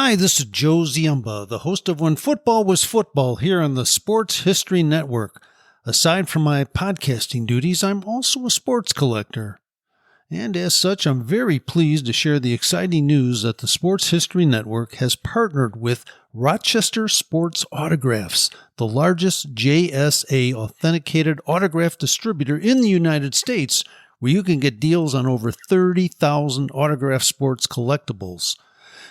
Hi, this is Joe Ziemba, the host of When Football Was Football here on the Sports History Network. Aside from my podcasting duties, I'm also a sports collector. And as such, I'm very pleased to share the exciting news that the Sports History Network has partnered with Rochester Sports Autographs, the largest JSA authenticated autograph distributor in the United States, where you can get deals on over 30,000 autograph sports collectibles.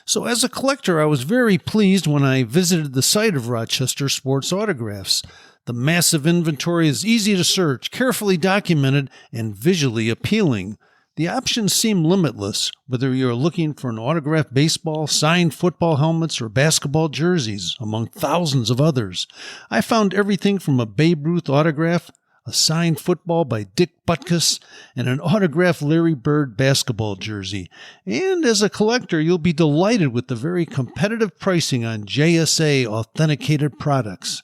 So as a collector, I was very pleased when I visited the site of Rochester Sports Autographs. The massive inventory is easy to search, carefully documented, and visually appealing. The options seem limitless, whether you're looking for an autographed baseball, signed football helmets, or basketball jerseys, among thousands of others. I found everything from a Babe Ruth autograph, a signed football by Dick Butkus, and an autographed Larry Bird basketball jersey. And as a collector, you'll be delighted with the very competitive pricing on JSA authenticated products.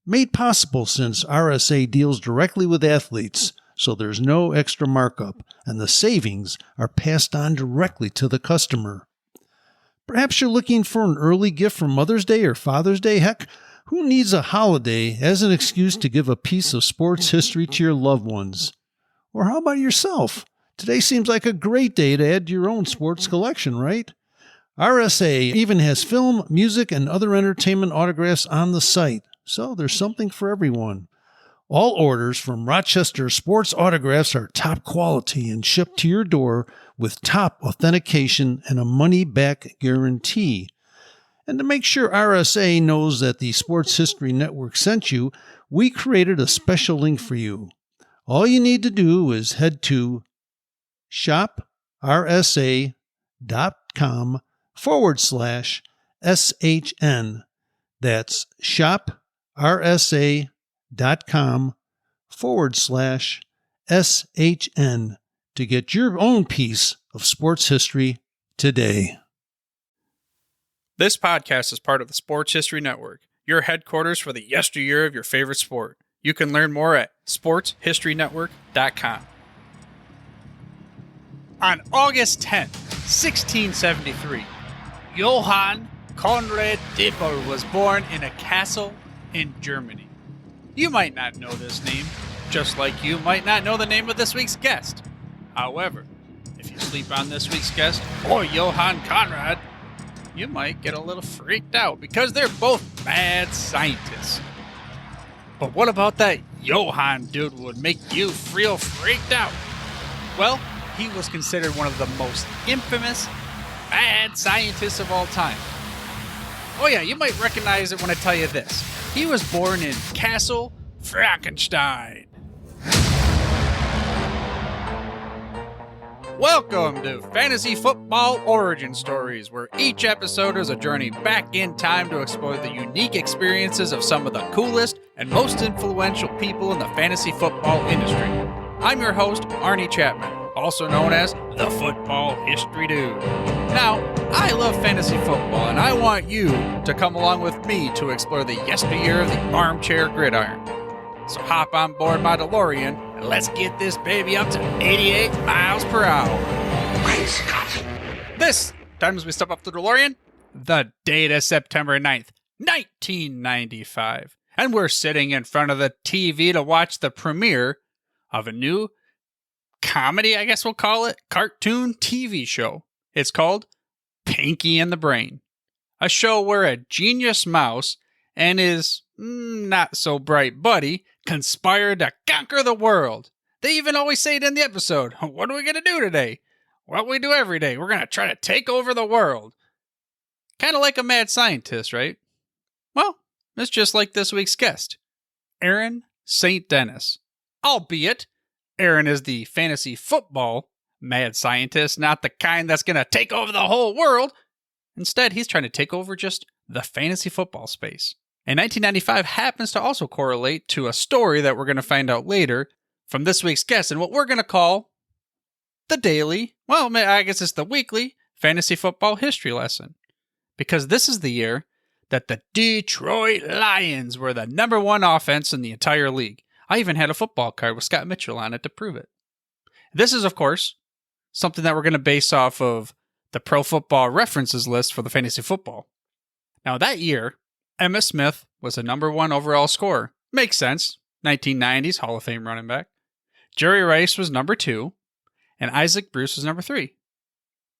Made possible since RSA deals directly with athletes, so there's no extra markup, and the savings are passed on directly to the customer. Perhaps you're looking for an early gift for Mother's Day or Father's Day. Heck, who needs a holiday as an excuse to give a piece of sports history to your loved ones? Or how about yourself? Today seems like a great day to add to your own sports collection, right? RSA even has film, music, and other entertainment autographs on the site, so there's something for everyone. All orders from Rochester Sports Autographs are top quality and shipped to your door with top authentication and a money-back guarantee. And to make sure RSA knows that the Sports History Network sent you, we created a special link for you. All you need to do is head to shoprsa.com/SHN. That's shoprsa.com/SHN to get your own piece of sports history today. This podcast is part of the Sports History Network, your headquarters for the yesteryear of your favorite sport. You can learn more at sportshistorynetwork.com. On August 10th, 1673, Johann Conrad Dippel was born in a castle in Germany. You might not know this name, just like you might not know the name of this week's guest. However, if you sleep on this week's guest or Johann Conrad, you might get a little freaked out because they're both mad scientists. But what about that Johann dude would make you feel freaked out? Well, he was considered one of the most infamous mad scientists of all time. Oh yeah, you might recognize it when I tell you this. He was born in Castle Frankenstein. Welcome to Fantasy Football Origin Stories, where each episode is a journey back in time to explore the unique experiences of some of the coolest and most influential people in the fantasy football industry. I'm your host, Arnie Chapman, also known as the Football History Dude. Now, I love fantasy football, and I want you to come along with me to explore the yesteryear of the armchair gridiron. So hop on board my DeLorean, and let's get this baby up to 88 miles per hour. This time as we step up the DeLorean, the date is September 9th, 1995. And we're sitting in front of the TV to watch the premiere of a new comedy, I guess we'll call it, cartoon TV show. It's called Pinky and the Brain, a show where a genius mouse and his not so bright buddy conspired to conquer the world. They even always say it in the episode. What are we going to do today? What we do every day. We're going to try to take over the world. Kind of like a mad scientist, right? Well, it's just like this week's guest, Aaron St Denis. Albeit, Aaron is the fantasy football mad scientist, not the kind that's going to take over the whole world. Instead, he's trying to take over just the fantasy football space. And 1995 happens to also correlate to a story that we're going to find out later from this week's guest and what we're going to call the daily, well, I guess it's the weekly fantasy football history lesson. Because this is the year that the Detroit Lions were the number one offense in the entire league. I even had a football card with Scott Mitchell on it to prove it. This is, of course, something that we're going to base off of the Pro Football References list for the fantasy football. Now, that year, Emmitt Smith was the number 1 overall scorer. Makes sense. 1990s Hall of Fame running back. Jerry Rice was number 2, and Isaac Bruce was number 3.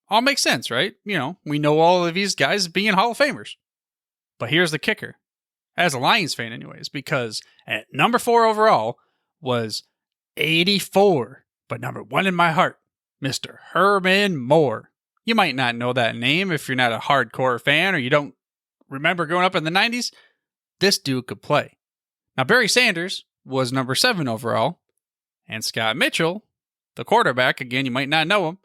All makes sense, right? We know all of these guys being Hall of Famers. But here's the kicker, as a Lions fan anyways, because at number 4 overall was 84, but number 1 in my heart, Mr. Herman Moore. You might not know that name if you're not a hardcore fan or you don't remember growing up in the 90s. This dude could play. Now, Barry Sanders was number 7 overall, and Scott Mitchell, the quarterback, again, you might not know him,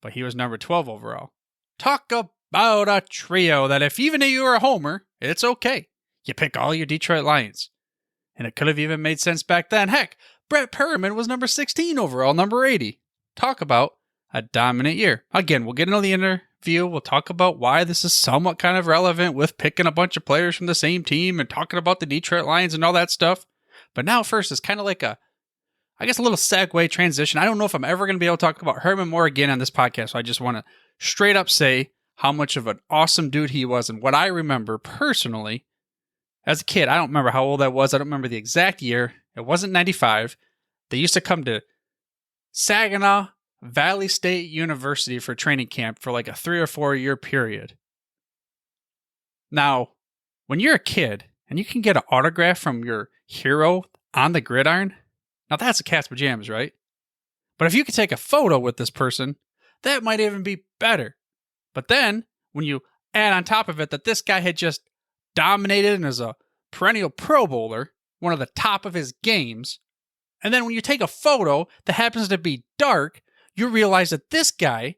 but he was number 12 overall. Talk about a trio that if even if you were a homer, it's okay. You pick all your Detroit Lions. And it could have even made sense back then. Heck, Brett Perriman was number 16 overall, number 80. Talk about a dominant year. Again, we'll get into the interview. We'll talk about why this is somewhat kind of relevant with picking a bunch of players from the same team and talking about the Detroit Lions and all that stuff. But now first, it's kind of like a little segue transition. I don't know if I'm ever going to be able to talk about Herman Moore again on this podcast, so I just want to straight up say how much of an awesome dude he was and what I remember personally as a kid. I don't remember how old I was. I don't remember the exact year. It wasn't 95. They used to come to Saginaw Valley State University for training camp for like a 3 or 4 year period. Now, when you're a kid and you can get an autograph from your hero on the gridiron, now that's a cat's pajamas, right? But if you could take a photo with this person, that might even be better. But then, when you add on top of it that this guy had just dominated and is a perennial Pro Bowler, one of the top of his games, and then when you take a photo that happens to be dark, you realize that this guy,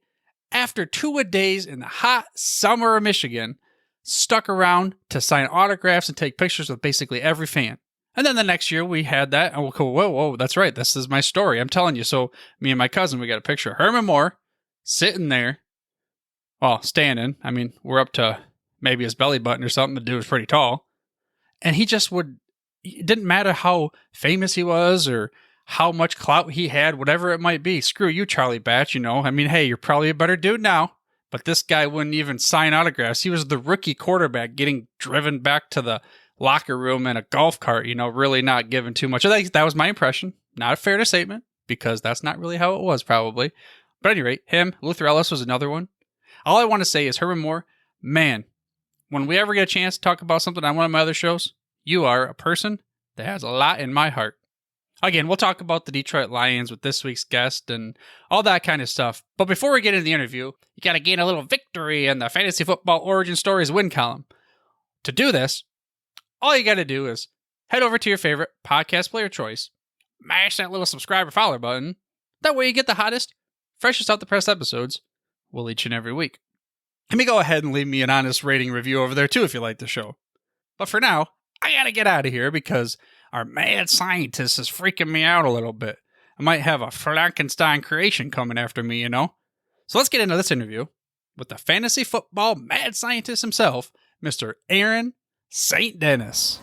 after 2 days in the hot summer of Michigan, stuck around to sign autographs and take pictures with basically every fan. And then the next year we had that, and we'll go, whoa, that's right, this is my story, I'm telling you. So me and my cousin, we got a picture of Herman Moore sitting there, well, standing. I mean, we're up to maybe his belly button or something. The dude was pretty tall. And he just it didn't matter how famous he was or how much clout he had, whatever it might be. Screw you, Charlie Batch, I mean, hey, you're probably a better dude now. But this guy wouldn't even sign autographs. He was the rookie quarterback getting driven back to the locker room in a golf cart, really not giving too much. That was my impression. Not a fair statement, because that's not really how it was, probably. But at any rate, him, Luther Ellis was another one. All I want to say is, Herman Moore, man, when we ever get a chance to talk about something on one of my other shows, you are a person that has a lot in my heart. Again, we'll talk about the Detroit Lions with this week's guest and all that kind of stuff. But before we get into the interview, you got to gain a little victory in the Fantasy Football Origin Stories win column. To do this, all you got to do is head over to your favorite podcast player choice, mash that little subscribe or follow button. That way you get the hottest, freshest out the press episodes each and every week. Let me go ahead and leave me an honest rating review over there too if you like the show. But for now, I got to get out of here because our mad scientist is freaking me out a little bit. I might have a Frankenstein creation coming after me, So let's get into this interview with the fantasy football mad scientist himself, Mr. Aaron St. Denis.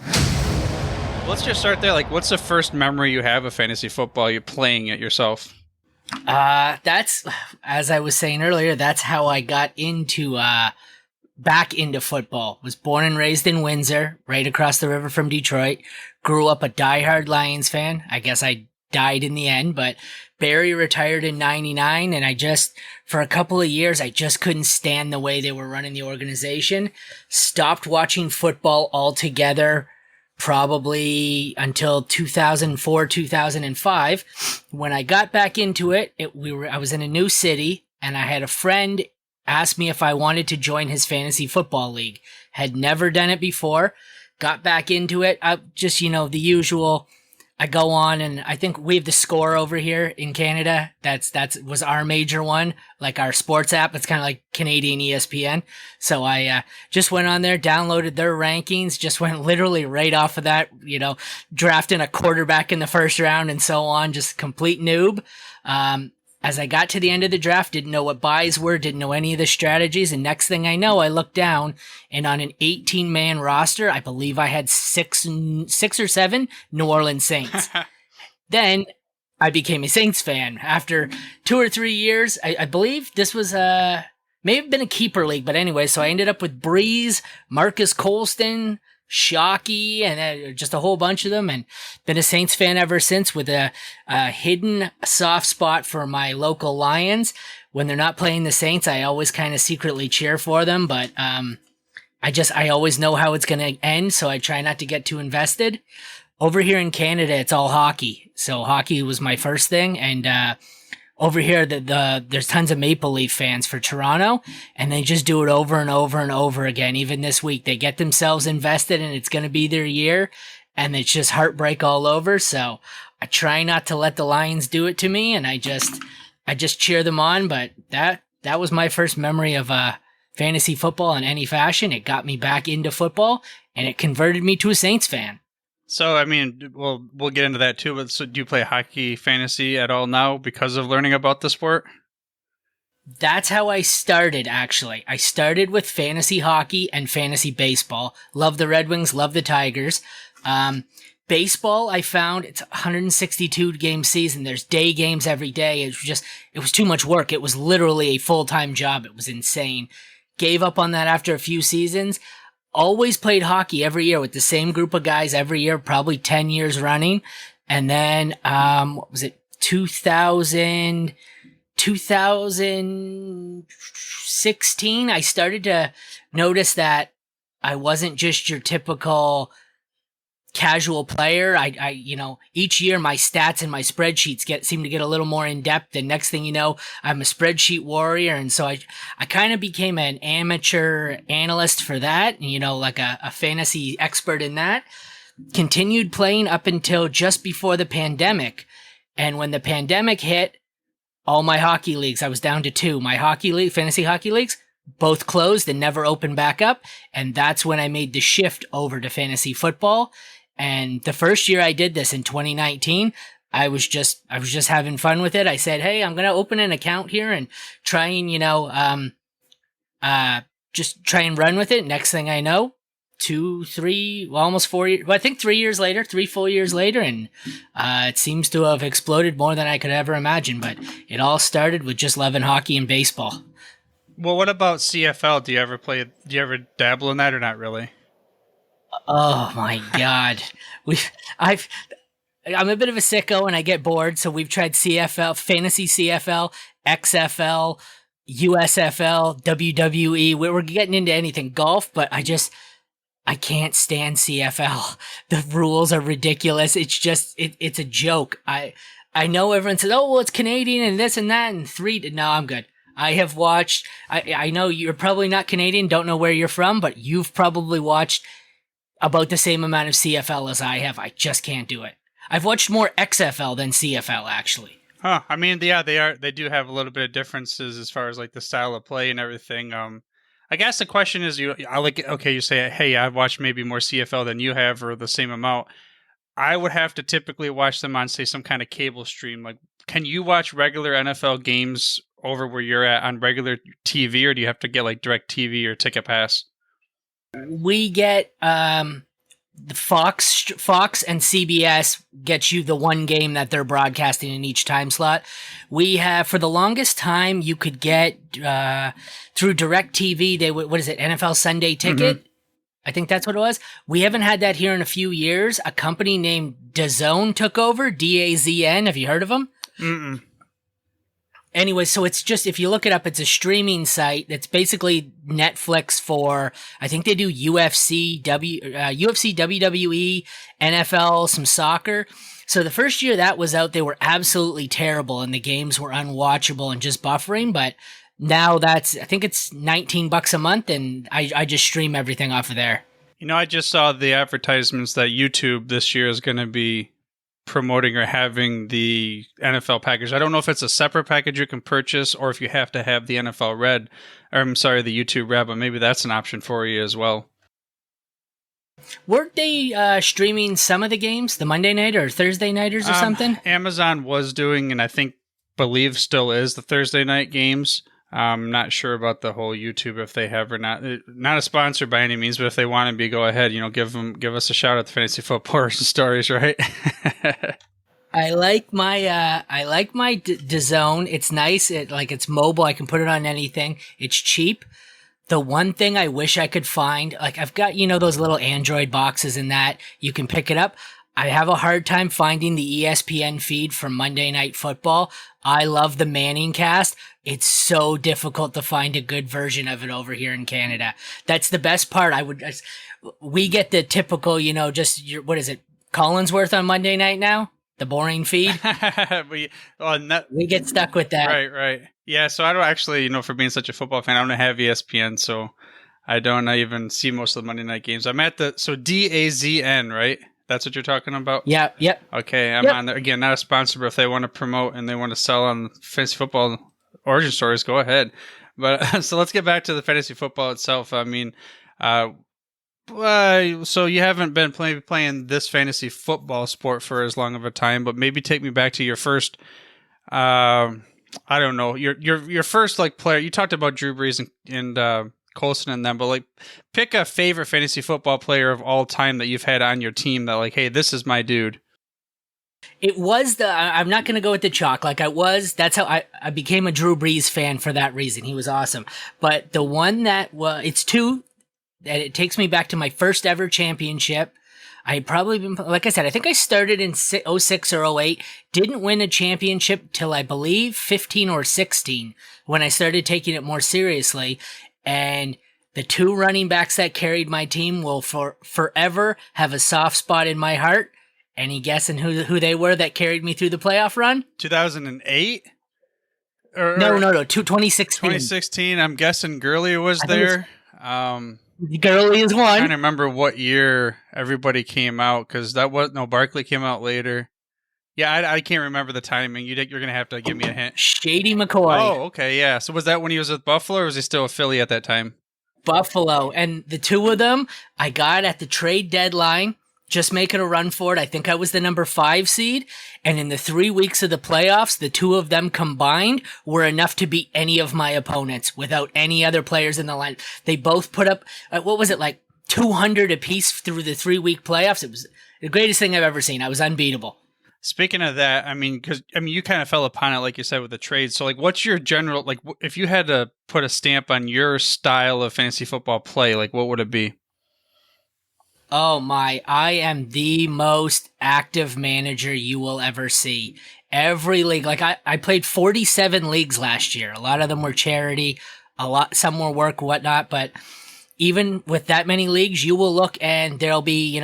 Let's just start there. What's the first memory you have of fantasy football? You playing it yourself? That's, as I was saying earlier, that's how I got back into football. Was born and raised in Windsor, right across the river from Detroit. Grew up a diehard Lions fan. I guess I died in the end, but Barry retired in 99, and for a couple of years, I just couldn't stand the way they were running the organization. Stopped watching football altogether, probably until 2004, 2005. When I got back into it, I was in a new city, and I had a friend ask me if I wanted to join his fantasy football league. Had never done it before. Got back into it. The usual. I go on, and I think we have the Score over here in Canada. That was our major one, like our sports app. It's kind of like Canadian ESPN. So I just went on there, downloaded their rankings, just went literally right off of that, drafting a quarterback in the first round and so on, just complete noob. As I got to the end of the draft, didn't know what buys were, didn't know any of the strategies, and next thing I know, I looked down, and on an 18-man roster, I believe I had six or seven New Orleans Saints. Then I became a Saints fan. After 2 or 3 years, I believe this was May have been a keeper league, but anyway, so I ended up with Breeze, Marcus Colston, Shockey, and just a whole bunch of them, and been a Saints fan ever since, with a hidden soft spot for my local Lions. When they're not playing the Saints, I always kind of secretly cheer for them, but I always know how it's going to end, so I try not to get too invested. Over here in Canada, it's all hockey. So hockey was my first thing, and over here, there's tons of Maple Leaf fans for Toronto, and they just do it over and over and over again. Even this week, they get themselves invested, and it's going to be their year, and it's just heartbreak all over. So I try not to let the Lions do it to me, and I just cheer them on. But that was my first memory of fantasy football in any fashion. It got me back into football, and it converted me to a Saints fan. So, I mean, we'll get into that too, but so do you play hockey fantasy at all now because of learning about the sport? That's how I started, actually. I started with fantasy hockey and fantasy baseball. Love the Red Wings, love the Tigers. Baseball, I found it's a 162 game season. There's day games every day. It was too much work. It was literally a full-time job. It was insane. Gave up on that after a few seasons. Always played hockey every year with the same group of guys every year, probably 10 years running. And then, what was it? 2016, I started to notice that I wasn't just your typical casual player. Each year my stats and my spreadsheets seem to get a little more in depth, and next thing you know, I'm a spreadsheet warrior. And so I kind of became an amateur analyst for that, like a fantasy expert in that. Continued playing up until just before the pandemic. And when the pandemic hit, all my hockey leagues, I was down to 2. My fantasy hockey leagues, both closed and never opened back up. And that's when I made the shift over to fantasy football. And the first year I did this in 2019, I was just having fun with it. I said, hey, I'm going to open an account here and try and, just try and run with it. Next thing I know, 2, 3, almost 4 years, well, I think 3 years later, 3 full years later, and it seems to have exploded more than I could ever imagine. But it all started with just loving hockey and baseball. Well, what about CFL? Do you ever dabble in that or not really? Oh my God. I'm a bit of a sicko and I get bored. So we've tried CFL, fantasy CFL, XFL, USFL, WWE. We're getting into anything, golf, but I can't stand CFL. The rules are ridiculous. It's a joke. I know everyone says, oh, well, it's Canadian and this and that and 3. No, I'm good. I have watched, I know you're probably not Canadian, don't know where you're from, but you've probably watched about the same amount of CFL as I have. I just can't do it. I've watched more XFL than CFL, actually. Huh. I mean, yeah, they do have a little bit of differences as far as like the style of play and everything. I guess the question is, you say, hey, I've watched maybe more CFL than you have, or the same amount. I would have to typically watch them on, say, some kind of cable stream. Like, can you watch regular NFL games over where you're at on regular TV, or do you have to get like direct TV or Ticket Pass? We get the Fox and CBS gets you the one game that they're broadcasting in each time slot. We have, for the longest time, you could get through DirecTV. NFL Sunday Ticket? Mm-hmm. I think that's what it was. We haven't had that here in a few years. A company named DAZN took over. DAZN. Have you heard of them? Mm-mm. Anyway, so it's just, if you look it up, it's a streaming site that's basically Netflix for, I think they do UFC, WWE, NFL, some soccer. So the first year that was out, they were absolutely terrible and the games were unwatchable and just buffering. But now I think it's $19 a month, and I just stream everything off of there. I just saw the advertisements that YouTube this year is going to be promoting or having the NFL package. I don't know if it's a separate package you can purchase or if you have to have the the YouTube Red, but maybe that's an option for you as well. Weren't they streaming some of the games, the Monday night or Thursday nighters or something? Amazon was doing, and believe still is, the Thursday night games. I'm not sure about the whole YouTube, if they have or not. Not a sponsor by any means, but if they want to be, go ahead. Give us a shout out to Fantasy Football Stories, right? I like my DAZN. It's nice. It's mobile. I can put it on anything. It's cheap. The one thing I wish I could find, like I've got, those little Android boxes and that you can pick it up. I have a hard time finding the ESPN feed for Monday Night Football. I love the Manning cast. It's so difficult to find a good version of it over here in Canada. That's the best part. We get the typical, what is it? Collinsworth on Monday night now? The boring feed. We get stuck with that. Right. Yeah, so I don't actually, for being such a football fan, I don't have ESPN, so I don't even see most of the Monday night games. I'm at DAZN, right? That's what you're talking about? Yeah, yep. Okay, I'm on there. Again, not a sponsor, but if they want to promote and they want to sell on fantasy football origin stories, go ahead. But so let's get back to the fantasy football itself. I mean, so you haven't been playing this fantasy football sport for as long of a time, but maybe take me back to your first, I don't know, your first player. You talked about Drew Brees and Colson and them, but pick a favorite fantasy football player of all time that you've had on your team that hey, this is my dude. It was I'm not going to go with the chalk. That's how I became a Drew Brees fan for that reason. He was awesome. But the one it's two. That it takes me back to my first ever championship. I had probably been, like I said, I think I started in 06 or 08, didn't win a championship till I believe 15 or 16 when I started taking it more seriously. And the two running backs that carried my team will forever have a soft spot in my heart. Any guessing who they were that carried me through the playoff run? 2008? No, 2016. 2016, I'm guessing Gurley was there. Gurley is one. I'm trying to remember what year everybody came out because Barkley came out later. Yeah, I can't remember the timing. You're going to have to give me a hint. Shady McCoy. Oh, okay, yeah. So was that when he was with Buffalo or was he still a Philly at that time? Buffalo. And the two of them I got at the trade deadline, just making a run for it. I think I was the number 5 seed. And in the 3 weeks of the playoffs, the two of them combined were enough to beat any of my opponents without any other players in the line. They both put up, 200 apiece through the 3-week playoffs. It was the greatest thing I've ever seen. I was unbeatable. Speaking of that, you kind of fell upon it, like you said, with the trade. So, what's your general, if you had to put a stamp on your style of fantasy football play, what would it be? Oh my, I am the most active manager you will ever see. Every league, I played 47 leagues last year. A lot of them were charity, some were work, whatnot, but even with that many leagues, you will look and there'll be,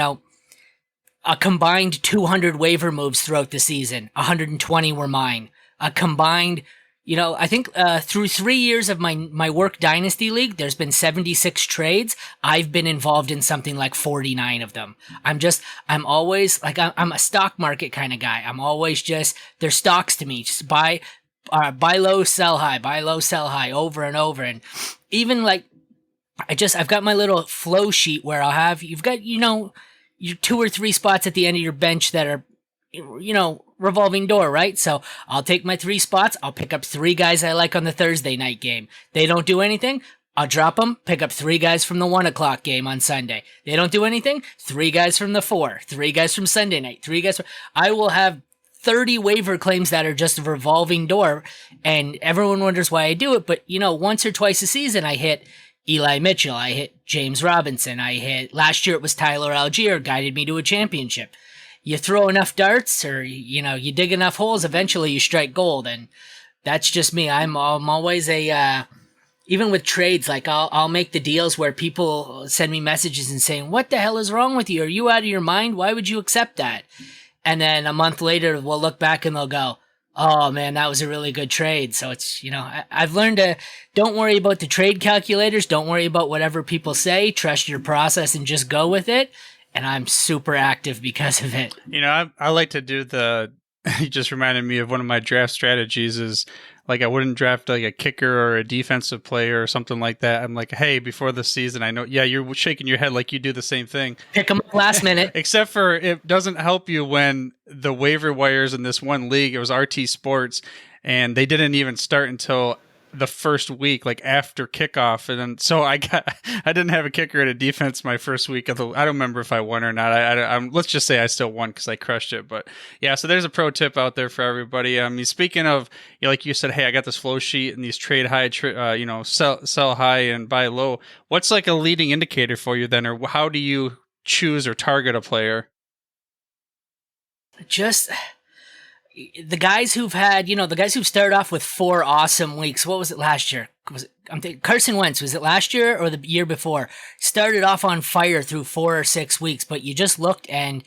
a combined 200 waiver moves throughout the season. 120 were mine. A combined, I think through 3 years of my work dynasty league, there's been 76 trades. I've been involved in something like 49 of them. I'm always I'm a stock market kind of guy. I'm always they're stocks to me. Just buy low, sell high over and over. And even I've got my little flow sheet where you've got, your 2 or 3 spots at the end of your bench that are, revolving door, right? So I'll take my 3 spots. I'll pick up 3 guys I like on the Thursday night game. They don't do anything. I'll drop them, pick up 3 guys from the 1 o'clock game on Sunday. They don't do anything. 3 guys from the 4, 3 guys from Sunday night, 3 guys. I will have 30 waiver claims that are just a revolving door. And everyone wonders why I do it. But, once or twice a season, I hit Eli Mitchell. I hit James Robinson. Last year it was Tyler Algier, guided me to a championship. You throw enough darts or, you dig enough holes, eventually you strike gold. And that's just me. I'm always even with trades, I'll make the deals where people send me messages and saying, what the hell is wrong with you? Are you out of your mind? Why would you accept that? And then a month later, we'll look back and they'll go, oh man, that was a really good trade. So it's, I've learned to don't worry about the trade calculators. Don't worry about whatever people say. Trust your process and just go with it. And I'm super active because of it. I like to do you just reminded me of one of my draft strategies is I wouldn't draft a kicker or a defensive player or something like that. I'm hey, before the season, I know, yeah, you're shaking your head like you do the same thing. Pick them up last minute. Except for it doesn't help you when the waiver wires in this one league, it was RT Sports, and they didn't even start until the first week, like after kickoff, and then so I didn't have a kicker at a defense my first week of the. I don't remember if I won or not. Let's just say I still won because I crushed it. But yeah, so there's a pro tip out there for everybody. I mean, speaking of, like you said, hey, I got this flow sheet and these trade high, sell high and buy low. What's like a leading indicator for you then, or how do you choose or target a player? Just the guys who've had, the guys who've started off with 4 awesome weeks. What was it last year? I'm thinking Carson Wentz, was it last year or the year before? Started off on fire through 4 or 6 weeks, but you just looked and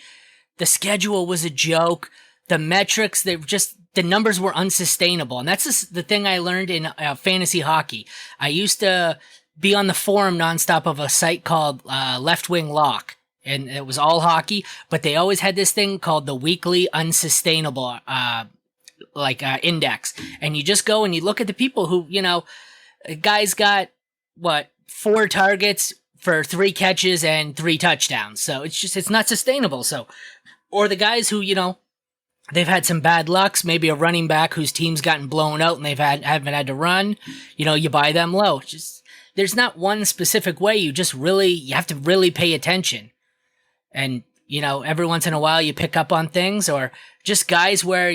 the schedule was a joke. The metrics, the numbers were unsustainable. And that's just the thing I learned in fantasy hockey. I used to be on the forum nonstop of a site called Left Wing Lock. And it was all hockey, but they always had this thing called the weekly unsustainable, index. And you just go and you look at the people who, a guy's got 4 targets for 3 catches and 3 touchdowns. So it's not sustainable. So, or the guys who, they've had some bad lucks, maybe a running back whose team's gotten blown out and haven't had to run, you buy them low. There's not one specific way. You have to really pay attention. And, every once in a while you pick up on things, or just guys where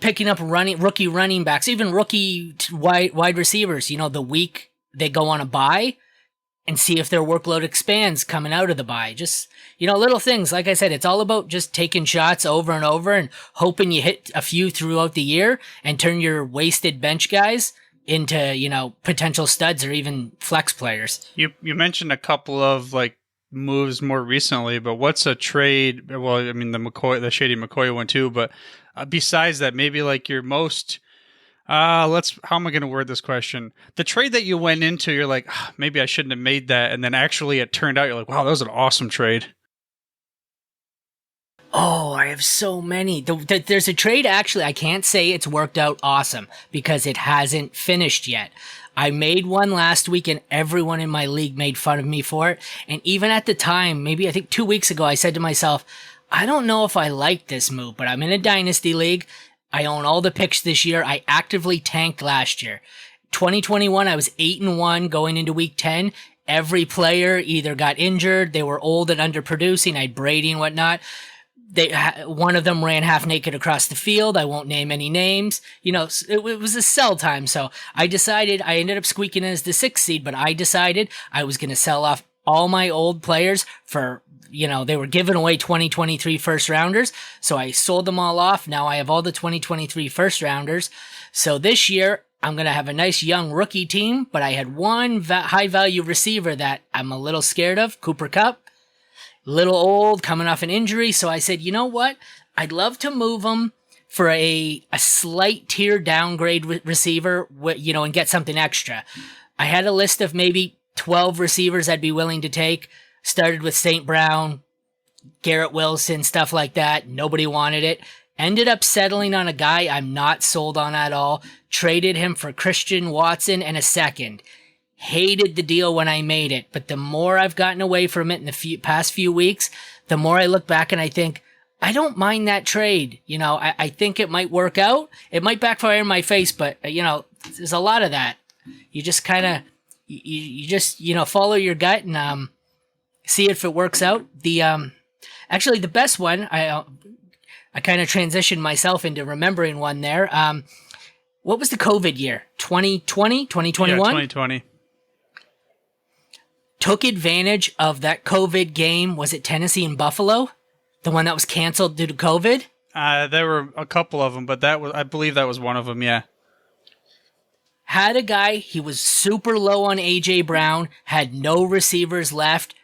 picking up rookie running backs, even rookie wide receivers, the week they go on a bye and see if their workload expands coming out of the bye. Just, little things. Like I said, it's all about just taking shots over and over and hoping you hit a few throughout the year and turn your wasted bench guys into, potential studs or even flex players. You mentioned a couple of moves more recently, but what's a trade? Well, I mean the Shady McCoy one too, but besides that, maybe your most how am I going to word this question? The trade that you went into, you're like, maybe I shouldn't have made that, and then actually it turned out you're like, wow, that was an awesome trade. Oh, I have so many. There's a trade, actually, I can't say it's worked out awesome because it hasn't finished yet. I made one last week and everyone in my league made fun of me for it. And even at the time, maybe I think 2 weeks ago, I said to myself, I don't know if I like this move, but I'm in a dynasty league. I own all the picks this year. I actively tanked last year. 2021, I was 8-1 going into week 10. Every player either got injured, they were old and underproducing. I had Brady and whatnot. One of them ran half naked across the field. I won't name any names. It was a sell time. So I ended up squeaking in as the 6th seed, but I decided I was going to sell off all my old players for, they were giving away 2023 first rounders. So I sold them all off. Now I have all the 2023 first rounders. So this year I'm going to have a nice young rookie team, but I had one high value receiver that I'm a little scared of, Cooper Kupp. Little old, coming off an injury. So I said, you know what? I'd love to move him for a slight tier downgrade receiver, and get something extra. I had a list of maybe 12 receivers I'd be willing to take. Started with St. Brown, Garrett Wilson, stuff like that. Nobody wanted it. Ended up settling on a guy I'm not sold on at all. Traded him for Christian Watson and a second. Hated the deal when I made it, but the more I've gotten away from it in the past few weeks, the more I look back and I think, I don't mind that trade. I think it might work out. It might backfire in my face, but, there's a lot of that. You just kind of, you just, follow your gut and see if it works out. Actually, the best one, I kind of transitioned myself into remembering one there. What was the COVID year? 2020, 2021? Yeah, 2020. Took advantage of that COVID game. Was it Tennessee and Buffalo? The one that was canceled due to COVID? There were a couple of them, but I believe that was one of them, yeah. Had a guy, he was super low on A.J. Brown, had no receivers left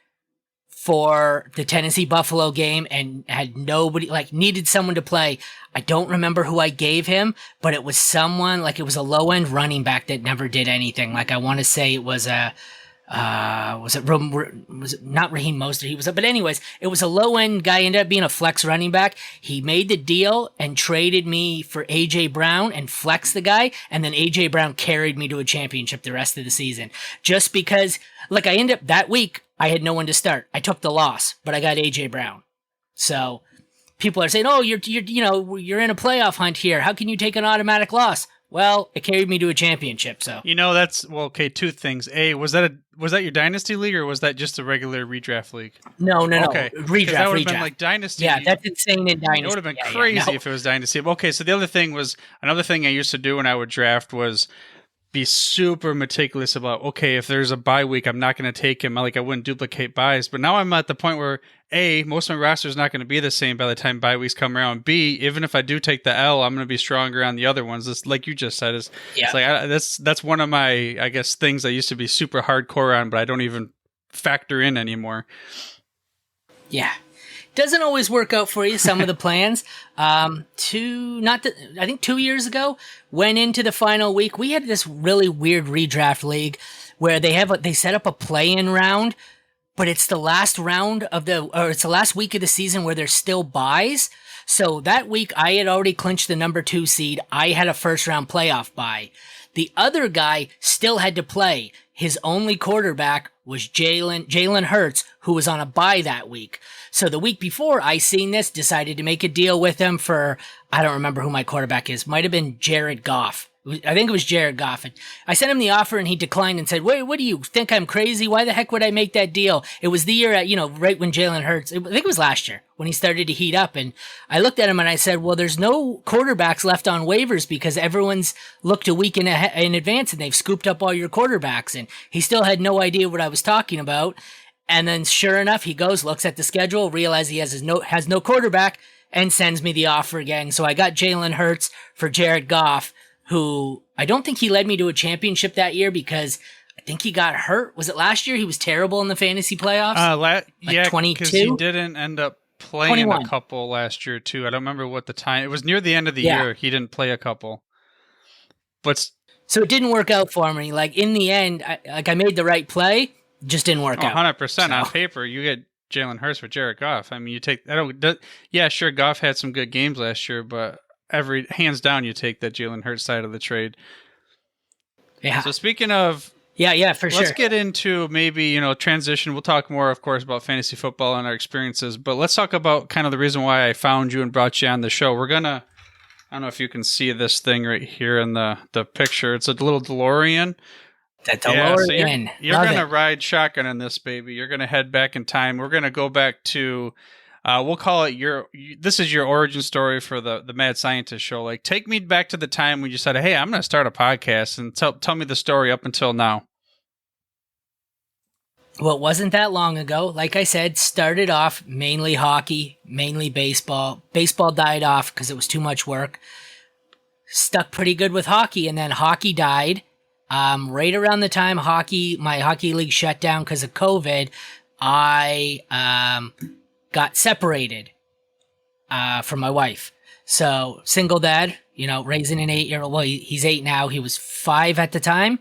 for the Tennessee-Buffalo game, and had nobody, needed someone to play. I don't remember who I gave him, but it was someone, it was a low-end running back that never did anything. I want to say it was was it not Raheem Mostert? But anyways, it was a low end guy, ended up being a flex running back. He made the deal and traded me for AJ Brown and flexed the guy. And then AJ Brown carried me to a championship the rest of the season. Just because, I ended up that week, I had no one to start. I took the loss, but I got AJ Brown. So people are saying, oh, you're in a playoff hunt here. How can you take an automatic loss? Well, it carried me to a championship, so. That's okay. Two things. A, was that your dynasty league or was that just a regular redraft league? No. Okay, Redraft. That would have been like dynasty. Yeah, that's insane in dynasty. It would have been crazy if it was dynasty. Okay, so the other thing was another thing I used to do when I would draft was be super meticulous about, okay, if there's a bye week, I'm not going to take him. I wouldn't duplicate buys. But now I'm at the point where A, most of my roster is not going to be the same by the time bye weeks come around. B, even if I do take the L, I'm going to be stronger on the other ones. It's like you just said, it's like that's one of my, I guess, things I used to be super hardcore on, but I don't even factor in anymore. Yeah. Doesn't always work out for you, some of the plans. I think 2 years ago, went into the final week. We had this really weird redraft league where they set up a play-in round, but it's the last it's the last week of the season where there's still buys. So that week I had already clinched the number 2 seed. I had a first round playoff bye. The other guy still had to play. His only quarterback was Jalen Hurts, who was on a bye that week. So the week before I seen this, decided to make a deal with him for, I don't remember who my quarterback is. Might have been Jared Goff. I think it was Jared Goff. And I sent him the offer and he declined and said, wait, what do you think? I'm crazy? Why the heck would I make that deal? It was the year right when Jalen Hurts, I think it was last year when he started to heat up. And I looked at him and I said, well, there's no quarterbacks left on waivers because everyone's looked a week in advance and they've scooped up all your quarterbacks. And he still had no idea what I was talking about. And then sure enough, he goes, looks at the schedule, realizes he has no quarterback and sends me the offer again. So I got Jalen Hurts for Jared Goff, who I don't think he led me to a championship that year because I think he got hurt. Was it last year? He was terrible in the fantasy playoffs. Yeah, 22. Because he didn't end up playing 21. a couple last year too. I don't remember what the time. It was near the end of the year. He didn't play a couple. But so it didn't work out for me. Like in the end, I made the right play, just didn't work out. 100% on paper, you get Jalen Hurts for Jared Goff. I mean, sure, Goff had some good games last year, but hands down, you take that Jalen Hurts side of the trade. Yeah. So speaking of, for sure. Let's get into maybe, transition. We'll talk more, of course, about fantasy football and our experiences, but let's talk about kind of the reason why I found you and brought you on the show. I don't know if you can see this thing right here in the picture. It's a little DeLorean. That DeLorean. So you're going to ride shotgun in this baby. You're going to head back in time. We're going to go back to, we'll call it this is your origin story for the Mad Scientist show. Like, take me back to the time when you said, hey, I'm going to start a podcast, and tell me the story up until now. Well, it wasn't that long ago. Like I said, started off mainly hockey, mainly baseball. Baseball died off because it was too much work. Stuck pretty good with hockey, and then hockey died. Right around the time my hockey league shut down because of COVID, I got separated from my wife. So single dad, raising an 8-year-old. Well, he's 8 now. He was 5 at the time.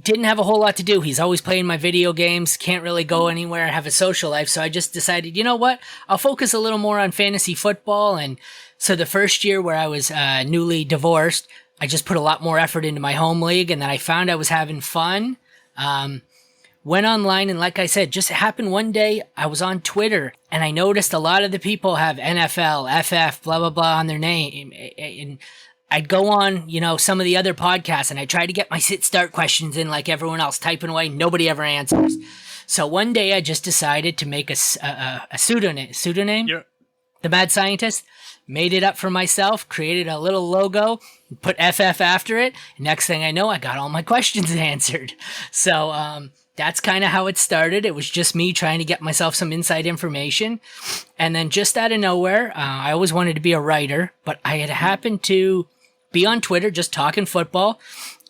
Didn't have a whole lot to do. He's always playing my video games. Can't really go anywhere, have a social life. So I just decided, you know what? I'll focus a little more on fantasy football. And so the first year where I was newly divorced, I just put a lot more effort into my home league. And then I found I was having fun. Went online, and like I said, just happened one day. I was on Twitter, and I noticed a lot of the people have NFL, FF, blah, blah, blah on their name. And I'd go on, some of the other podcasts, and I tried to get my sit-start questions in like everyone else, typing away. Nobody ever answers. So one day I just decided to make a pseudonym, Yep. The Mad Scientist. Made it up for myself, created a little logo, put FF after it. Next thing I know, I got all my questions answered. So that's kind of how it started. It was just me trying to get myself some inside information. And then just out of nowhere, I always wanted to be a writer, but I had happened to be on Twitter just talking football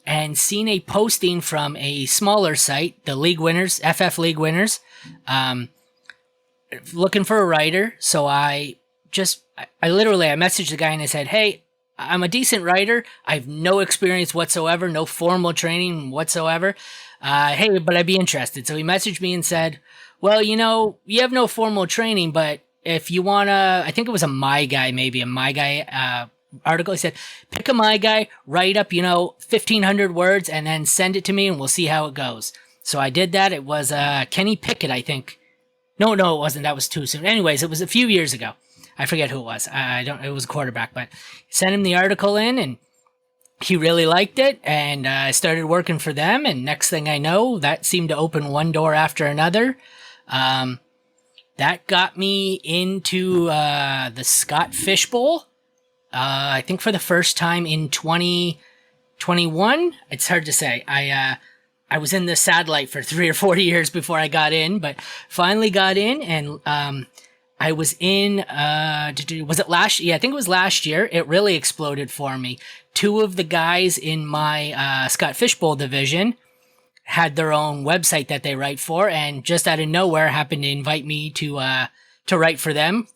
and seen a posting from a smaller site, the League Winners, FF League Winners, looking for a writer. So I messaged the guy and I said, hey, I'm a decent writer. I have no experience whatsoever, no formal training whatsoever. Hey, but I'd be interested. So he messaged me and said, well, you have no formal training, but if you want to, I think it was a My Guy article. He said, pick a My Guy, write up, 1,500 words, and then send it to me and we'll see how it goes. So I did that. It was Kenny Pickett, I think. No, it wasn't. That was too soon. Anyways, it was a few years ago. I forget who it was. It was a quarterback, but sent him the article in, and he really liked it, and I started working for them, and next thing I know, that seemed to open one door after another. That got me into the Scott Fish Bowl. I think for the first time in 2021. It's hard to say. I was in the satellite for 3 or 4 years before I got in, but finally got in, and I was in, was it last? Yeah, I think it was last year. It really exploded for me. 2 of the guys in my Scott Fish Bowl division had their own website that they write for, and just out of nowhere happened to invite me to write for them.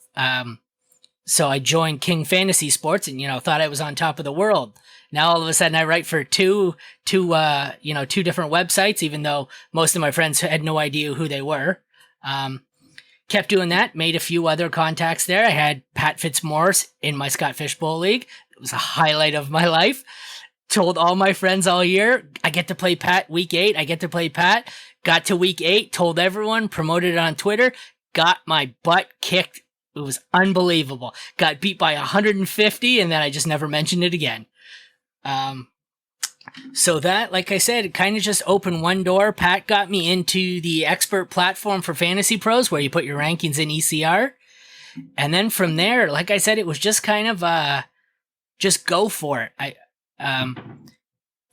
So I joined King Fantasy Sports, and thought I was on top of the world. Now all of a sudden I write for two different websites, even though most of my friends had no idea who they were. Kept doing that, made a few other contacts there. I had Pat Fitzmaurice in my Scott Fish Bowl League. It was a highlight of my life. Told all my friends all year, I get to play Pat week 8. I get to play Pat. Got to week 8, told everyone, promoted it on Twitter, got my butt kicked. It was unbelievable. Got beat by 150, and then I just never mentioned it again. So that, like I said, it kind of just opened one door. Pat got me into the expert platform for fantasy pros where you put your rankings in ECR. And then from there, like I said, it was just kind of, just go for it. I,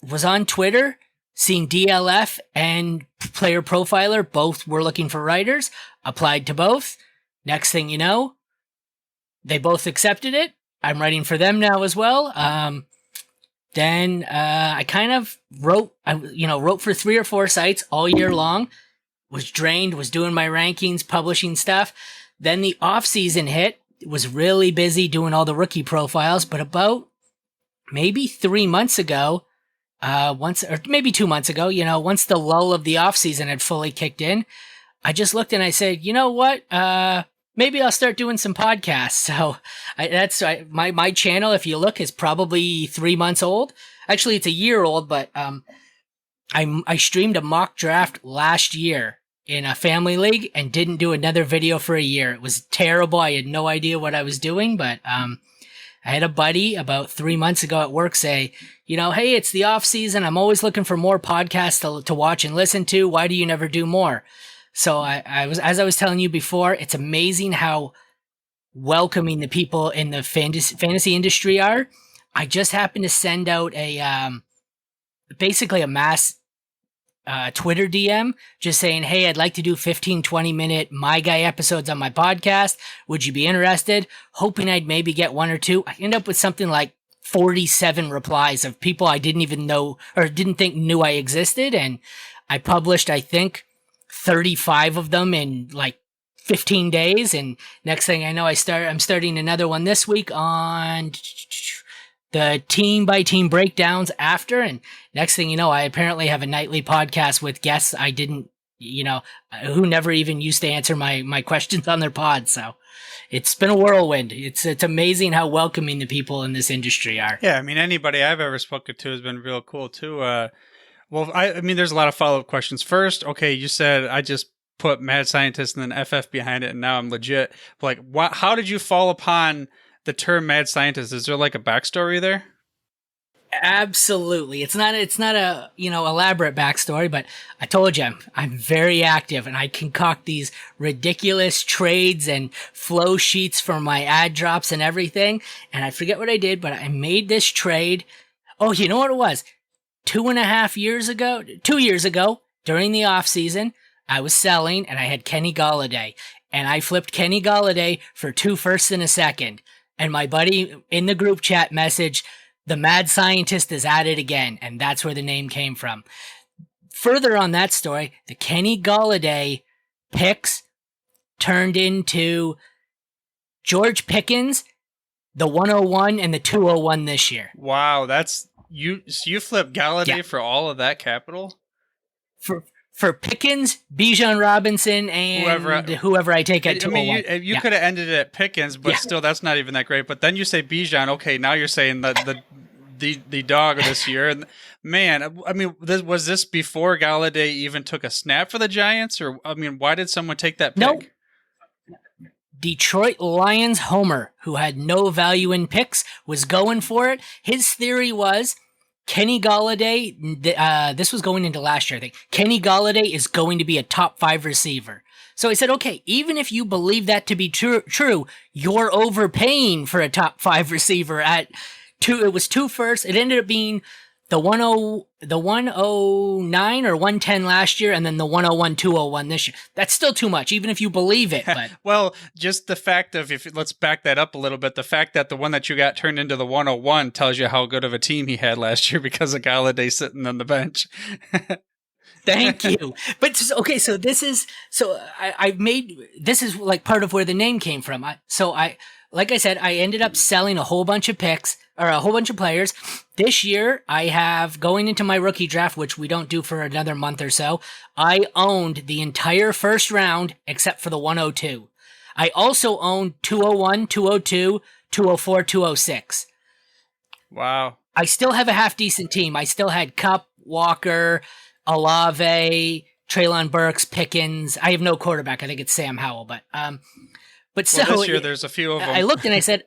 was on Twitter, seeing DLF and Player Profiler, both were looking for writers, applied to both. Next thing you know, they both accepted it. I'm writing for them now as well. Then I kind of wrote for 3 or 4 sites all year long, was drained, was doing my rankings, publishing stuff. Then the off season hit, was really busy doing all the rookie profiles, but about maybe 3 months ago, or maybe 2 months ago, once the lull of the off season had fully kicked in, I just looked and I said, you know what? Maybe I'll start doing some podcasts. So my channel, if you look, is probably 3 months old. Actually, it's a year old, but I streamed a mock draft last year in a family league and didn't do another video for a year. It was terrible. I had no idea what I was doing, but I had a buddy about 3 months ago at work say, hey, it's the off season. I'm always looking for more podcasts to watch and listen to. Why do you never do more? So as I was telling you before, it's amazing how welcoming the people in the fantasy industry are. I just happened to send out basically a mass Twitter DM just saying, hey, I'd like to do 15, 20-minute My Guy episodes on my podcast. Would you be interested? Hoping I'd maybe get 1 or 2. I ended up with something like 47 replies of people I didn't even know or didn't think knew I existed. And I published, I think, 35 of them in like 15 days. And next thing I know, I'm starting another one this week on the team by team breakdowns after. And next thing you know, I apparently have a nightly podcast with guests I didn't, who never even used to answer my questions on their pod. So it's been a whirlwind. It's amazing how welcoming the people in this industry are. Yeah. I mean, anybody I've ever spoken to has been real cool too. Well, I mean, there's a lot of follow-up questions. First, okay, you said I just put Mad Scientist and then FF behind it, and now I'm legit. But how did you fall upon the term Mad Scientist? Is there like a backstory there? Absolutely. It's not a elaborate backstory, but I told you I'm very active, and I concoct these ridiculous trades and flow sheets for my ad drops and everything. And I forget what I did, but I made this trade. Oh, you know what it was? 2 years ago, during the off season, I was selling and I had Kenny Galladay, and I flipped Kenny Galladay for 2 firsts and a second. And my buddy in the group chat messaged, the Mad Scientist is at it again. And that's where the name came from. Further on that story, the Kenny Galladay picks turned into George Pickens, the 101 and the 201 this year. Wow. You flipped Galladay for all of that capital? For Pickens, Bijan Robinson, and whoever I take at 201. I mean, you could have ended it at Pickens, but still, that's not even that great. But then you say Bijan. Okay, now you're saying the dog of this year. And man, I mean, was this before Galladay even took a snap for the Giants? Or, I mean, why did someone take that pick? No. Detroit Lions homer who had no value in picks was going for it. His theory was Kenny Golladay, this was going into last year, I think. Kenny Golladay is going to be a top 5 receiver. So I said, okay, even if you believe that to be true, you're overpaying for a top 5 receiver at two. It was 2 firsts. It ended up being the 109 or 110 last year, and then the 101, 201 this year. That's still too much, even if you believe it. But well, just the fact of, let's back that up a little bit. The fact that the one that you got turned into the 101 tells you how good of a team he had last year because of Galladay sitting on the bench. Thank you. But okay, so this is like part of where the name came from. Like I said, I ended up selling a whole bunch of picks or a whole bunch of players. This year, I have going into my rookie draft, which we don't do for another month or so. I owned the entire first round except for the 102. I also owned 201, 202, 204, 206. Wow. I still have a half decent team. I still had Kupp, Walker, Olave, Treylon Burks, Pickens. I have no quarterback. I think it's Sam Howell, but so this year there's a few of them. I looked and I said,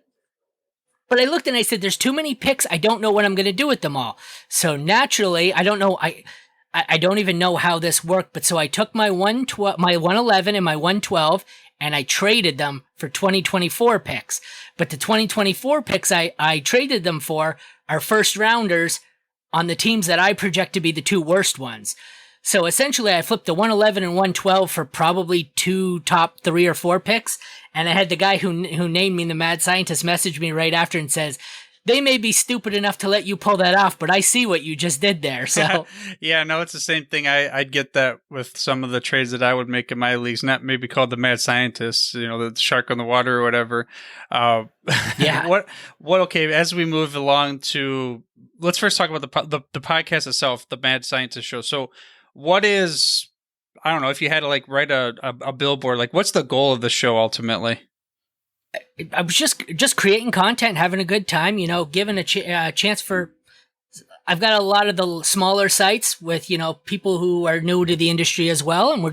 there's too many picks. I don't know what I'm going to do with them all. So naturally, I don't know. I don't even know how this worked. But so I took my 111 and my 112, and I traded them for 2024 picks. But the 2024 picks I traded them for are first rounders on the teams that I project to be the 2 worst ones. So essentially, I flipped the 111 and 112 for probably 2 top 3 or 4 picks. And I had the guy who named me the mad scientist message me right after and says, they may be stupid enough to let you pull that off, but I see what you just did there. So yeah, no, it's the same thing. I'd get that with some of the trades that I would make in my leagues, not maybe called the mad scientist, the shark on the water or whatever. Yeah. What? Okay. As we move along let's first talk about the podcast itself, the Mad Scientist Show. So what is, I don't know, if you had to like write a billboard, like what's the goal of the show ultimately? I was just creating content, having a good time, giving a chance for. I've got a lot of the smaller sites with people who are new to the industry as well, and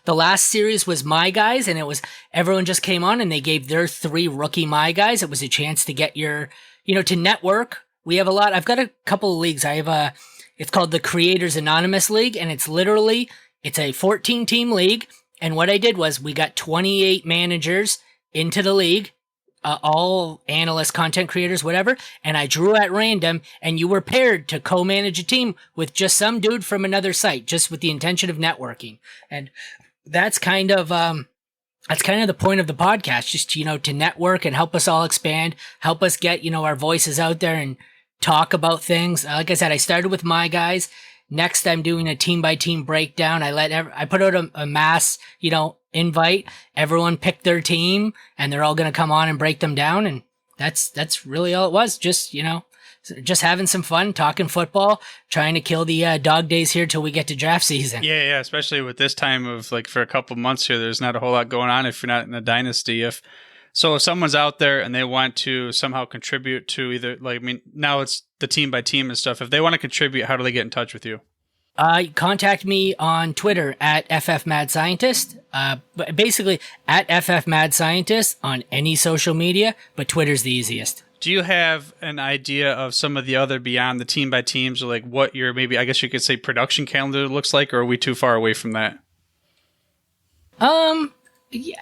the last series was My Guys, and it was everyone just came on and they gave their 3 rookie My Guys. It was a chance to get your to network. We have a lot. I've got a couple of leagues. I have it's called the Creators Anonymous League, and it's a 14-team league. And what I did was we got 28 managers into the league, all analysts, content creators, whatever. And I drew at random, and you were paired to co-manage a team with just some dude from another site, just with the intention of networking. And that's kind of the point of the podcast, just, to network and help us all expand, help us get, our voices out there and talk about things. Like I said, I started with My Guys. Next, I'm doing a team-by-team breakdown. I put out a mass, invite. Everyone pick their team, and they're all going to come on and break them down. And that's really all it was. Just, just having some fun, talking football, trying to kill the dog days here till we get to draft season. Yeah, especially with this time of like for a couple months here, there's not a whole lot going on if you're not in a dynasty. If someone's out there and they want to somehow contribute to either, now it's the team by team and stuff. If they want to contribute, how do they get in touch with you? Contact me on Twitter at FFMadScientist. Basically at FFMadScientist on any social media, but Twitter's the easiest. Do you have an idea of some of the other beyond the team by teams, or like what your maybe, I guess you could say, production calendar looks like, or are we too far away from that? Yeah,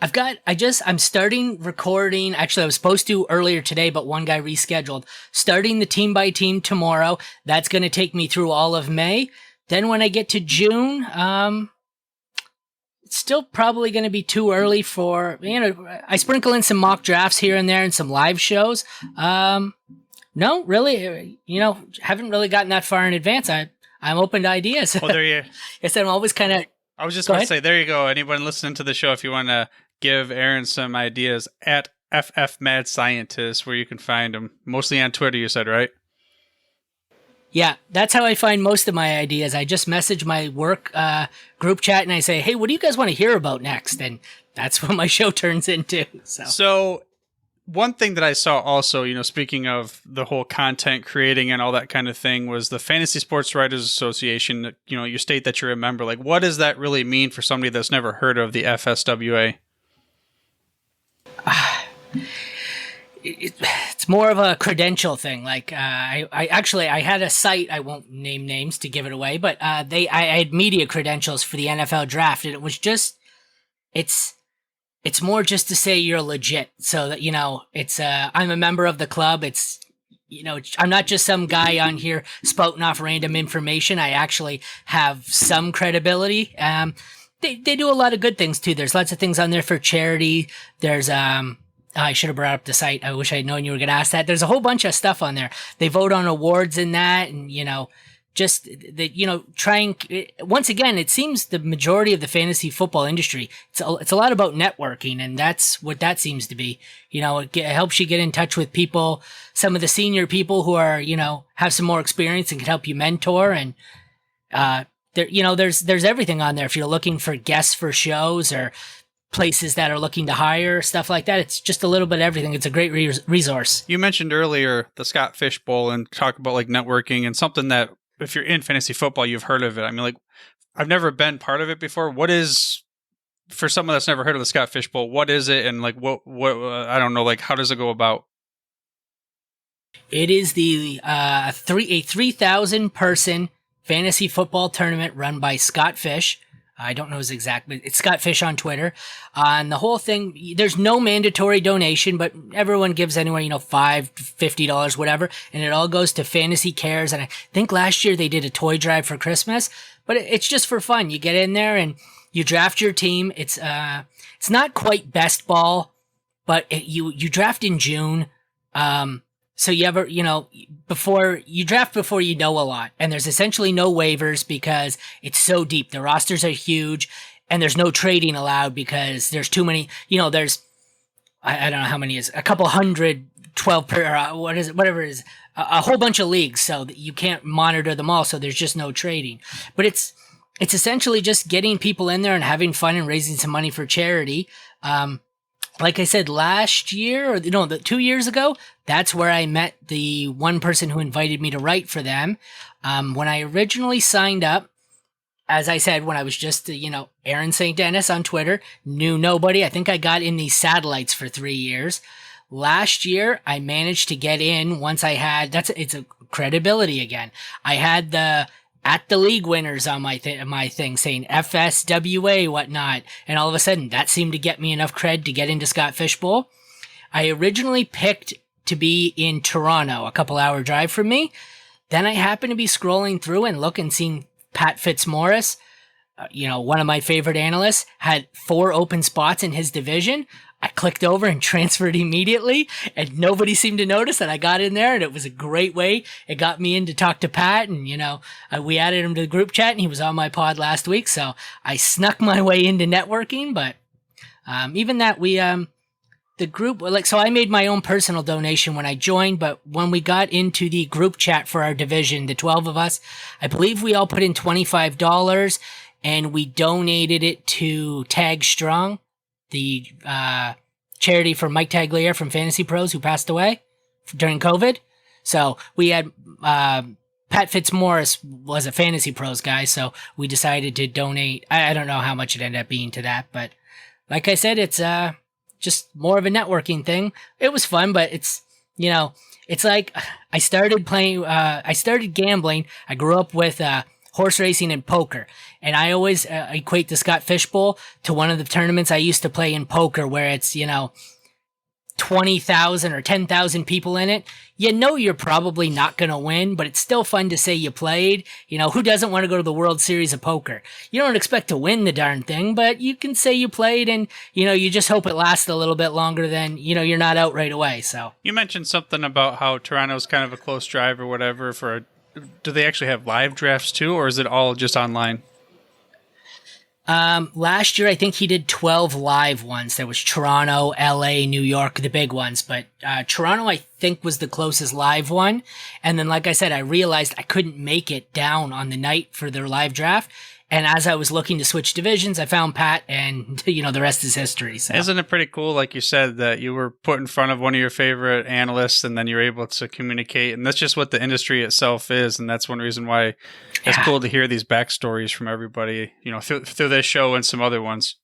I'm starting recording. Actually, I was supposed to earlier today, but one guy rescheduled. Starting the team by team tomorrow. That's going to take me through all of May. Then when I get to June, it's still probably going to be too early for, I sprinkle in some mock drafts here and there and some live shows. No, really, haven't really gotten that far in advance. I'm open to ideas. Well, there you. I said I'm always kind of. I was just going to say, there you go. Anyone listening to the show, if you want to give Aaron some ideas, at FF Mad Scientist, where you can find him. Mostly on Twitter, you said, right? Yeah, that's how I find most of my ideas. I just message my work group chat and I say, hey, what do you guys want to hear about next? And that's what my show turns into. So one thing that I saw also, speaking of the whole content creating and all that kind of thing, was the Fantasy Sports Writers Association. You state that you're a member. Like, what does that really mean for somebody that's never heard of the FSWA? it's more of a credential thing. Like I had a site. I won't name names to give it away, but I had media credentials for the NFL draft, and it was just it's more just to say you're legit, so that it's I'm a member of the club. It's I'm not just some guy on here spouting off random information. I actually have some credibility. They do a lot of good things too. There's lots of things on there for charity. There's I should have brought up the site. I wish I'd known you were going to ask that. There's a whole bunch of stuff on there. They vote on awards in that, and just that trying. Once again, it seems the majority of the fantasy football industry, it's a lot about networking, and that's what that seems to be. It helps you get in touch with people, some of the senior people who are have some more experience and can help you mentor, and there's everything on there if you're looking for guests for shows or places that are looking to hire, stuff like that. It's just a little bit of everything. It's a great resource. You mentioned earlier the Scott Fish Bowl and talk about like networking and something that if you're in fantasy football, you've heard of it. I mean, like I've never been part of it before. What is, for someone that's never heard of the Scott Fish Bowl, what is it? And like, what I don't know, like how does it go about? It is the a 3,000 person fantasy football tournament run by Scott Fish. I don't know his exact, but it's Scott Fish on Twitter. And the whole thing, there's no mandatory donation, but everyone gives anywhere, $5, $50, whatever. And it all goes to Fantasy Cares. And I think last year they did a toy drive for Christmas, but it's just for fun. You get in there and you draft your team. It's not quite best ball, but you draft in June. So you ever, before you draft before you know a lot, and there's essentially no waivers because it's so deep. The rosters are huge, and there's no trading allowed because there's too many. There's I don't know how many is a couple hundred, 12 per what is it, whatever it is, a whole bunch of leagues, so that you can't monitor them all. So there's just no trading. But it's essentially just getting people in there and having fun and raising some money for charity. Like I said, last year, 2 years ago, that's where I met the one person who invited me to write for them. When I originally signed up, as I said, when I was just, Aaron St Denis on Twitter, knew nobody. I think I got in these satellites for 3 years. Last year, I managed to get in once I had, it's a credibility again. I had the at the league winners on my thing saying FSWA, whatnot. And all of a sudden that seemed to get me enough cred to get into Scott Fish Bowl. I originally picked to be in Toronto, a couple hour drive from me. Then I happened to be scrolling through and seeing Pat Fitzmaurice, one of my favorite analysts, had 4 open spots in his division. I clicked over and transferred immediately, and nobody seemed to notice that I got in there, and it was a great way. It got me in to talk to Pat, and, we added him to the group chat, and he was on my pod last week, so I snuck my way into networking, but even that, the group, so I made my own personal donation when I joined, but when we got into the group chat for our division, the 12 of us, I believe we all put in $25, and we donated it to Tag Strong, the charity for Mike Tagliere from Fantasy Pros, who passed away during COVID. So we had Pat Fitzmaurice was a Fantasy Pros guy, so we decided to donate. I don't know how much it ended up being to that, but like I said, it's just more of a networking thing. It was fun, but it's like I started gambling. I grew up with horse racing and poker. And I always equate the Scott Fish Bowl to one of the tournaments I used to play in poker where it's, 20,000 or 10,000 people in it. You're probably not going to win, but it's still fun to say you played. Who doesn't want to go to the World Series of Poker? You don't expect to win the darn thing, but you can say you played and, you just hope it lasts a little bit longer than, you're not out right away. So you mentioned something about how Toronto's kind of a close drive or whatever do they actually have live drafts too, or is it all just online? Last year, I think he did 12 live ones. There was Toronto, LA, New York, the big ones, but, Toronto, I think, was the closest live one. And then, like I said, I realized I couldn't make it down on the night for their live draft. And as I was looking to switch divisions, I found Pat, and, the rest is history. So. Isn't it pretty cool, like you said, that you were put in front of one of your favorite analysts and then you're able to communicate? And that's just what the industry itself is. And that's one reason why it's cool to hear these backstories from everybody, through this show and some other ones.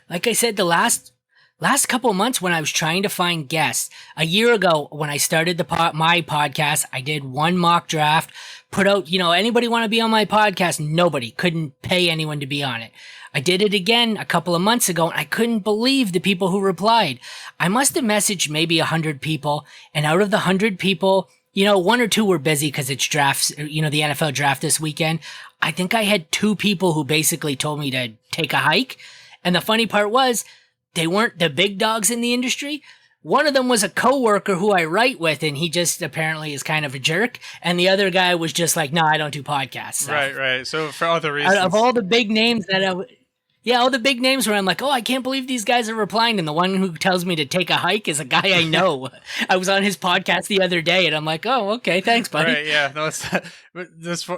Like I said, the last last couple of months when I was trying to find guests, a year ago when I started my podcast, I did one mock draft, put out, anybody want to be on my podcast? Nobody. Couldn't pay anyone to be on it. I did it again a couple of months ago, and I couldn't believe the people who replied. I must have messaged maybe 100 people, and out of the 100 people, one or two were busy because it's drafts, the NFL draft this weekend. I think I had 2 people who basically told me to take a hike. And the funny part was, they weren't the big dogs in the industry. One of them was a coworker who I write with, and he just apparently is kind of a jerk. And the other guy was just like, no, I don't do podcasts. So. Right. So for other reasons. Out of all the big names all the big names where I'm like, oh, I can't believe these guys are replying. And the one who tells me to take a hike is a guy I know. I was on his podcast the other day, and I'm like, oh, okay, thanks, buddy. Right, yeah. No,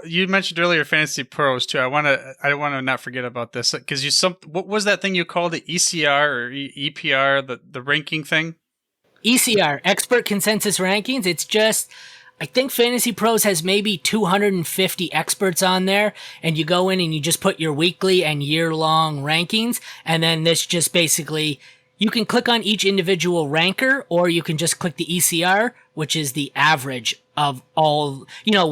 you mentioned earlier Fantasy Pros too. I want to not forget about this because what was that thing you called it? ECR or EPR, the ranking thing? ECR, Expert Consensus Rankings. It's just, I think Fantasy Pros has maybe 250 experts on there, and you go in and you just put your weekly and year-long rankings, and then this just basically, you can click on each individual ranker, or you can just click the ECR, which is the average of all,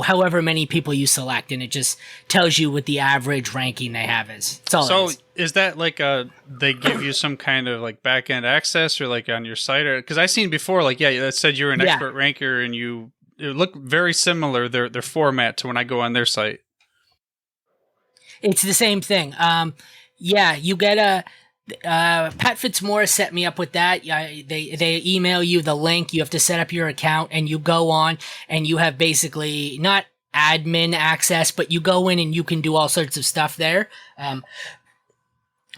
however many people you select, and it just tells you what the average ranking they have is. So is that like they give you some kind of like back-end access or like on your site? Or because I seen before, like, that said you're an expert ranker, and it looked very similar, their format, to when I go on their site. It's the same thing. You get Pat Fitzmaurice set me up with that. They email you the link. You have to set up your account, and you go on, and you have basically not admin access, but you go in and you can do all sorts of stuff there.